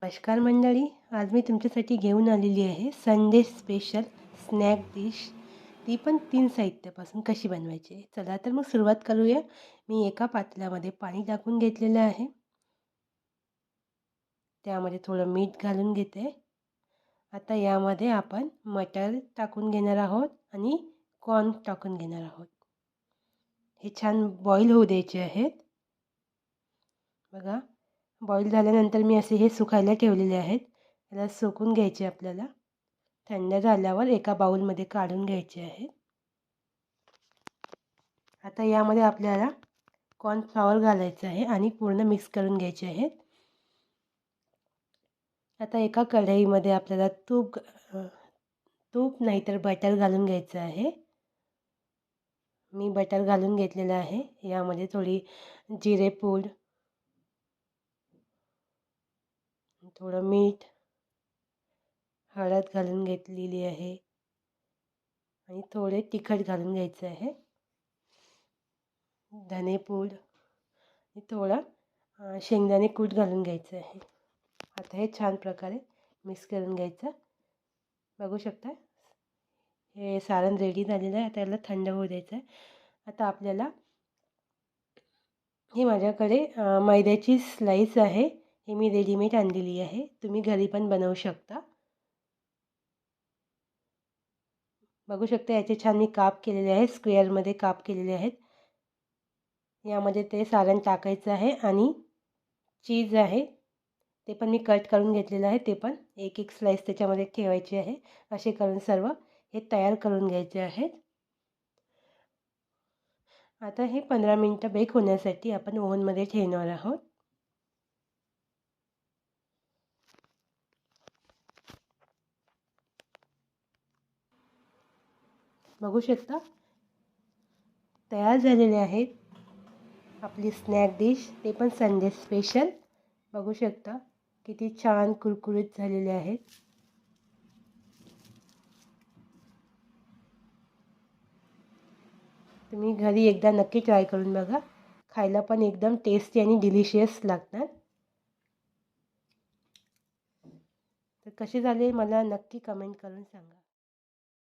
नमस्कार मंडळी, आज मी तुमच्यासाठी घेऊन आलेली आहे संडे स्पेशल स्नॅक डिश. ती पण 3 साहित्यापासून कशी बनवायची. चला तर मग सुरुवात करूया. मी एका पातेल्यामध्ये पाणी टाकून घेतलेलं आहे. त्यामध्ये थोडं मीठ घालून घेते. आता यामध्ये आपण मटर टाकून घेणार आहोत आणि कॉर्न टाकून घेणार आहोत. हे छान बॉईल होऊ द्यायचे आहेत. बघा, बॉईल झाल्यानंतर मी असे हे सुकायला ठेवलेले आहेत. याला सुकून घ्यायचे आपल्याला. थंड झाल्यावर एका बाउलमध्ये काढून घ्यायचे आहे. आता यामध्ये आपल्याला कॉर्नफ्लॉवर घालायचं आहे आणि पूर्ण मिक्स करून घ्यायचे आहे. आता एका कढईमध्ये आपल्याला तूप नाहीतर बटर घालून घ्यायचं आहे. मी बटर घालून घेतलेलं आहे. यामध्ये थोडी जिरेपूड, थोडं मीठ, हळद घालून घेतलेली आहे आणि थोडे तिखट घालून घ्यायचं आहे. धनेपूड आणि थोडा शेंगदाणे कूट घालून घ्यायचं आहे. आता हे छान प्रकारे मिक्स करून घ्यायचं. बघू शकता हे सारण रेडी झालेलं आहे. आता याला थंड होऊ द्यायचं आहे. आता आपल्याला ही माझ्याकडे मैद्याची स्लाईस आहे. हे मी रेडीमेड आणलेली आहे. तुम्ही घरी पण बनवू शकता. बघू शकता याचे छान मी काप केलेले आहेत. स्क्वेअरमध्ये काप केलेले आहेत. यामध्ये ते सारण टाकायचं आहे आणि चीज आहे ते पण मी कट करून घेतलेलं आहे. ते पण एक एक स्लाईस त्याच्यामध्ये ठेवायची आहे. असे करून सर्व हे तयार करून घ्यायचे आहेत. आता हे 15 मिनिटं बेक होण्यासाठी आपण ओव्हनमध्ये ठेवणार आहोत. बघू शकता तयार झालेले आहेत आपली स्नॅक डिश. ते पण संडे स्पेशल. बघू शकता किती छान कुरकुरीत झालेले आहेत. तुम्ही घरी एकदा नक्की ट्राय करून बघा. खायला पण एकदम टेस्टी आणि डिलिशियस लागतात. तर कसे झाले मला नक्की कमेंट करून सांगा.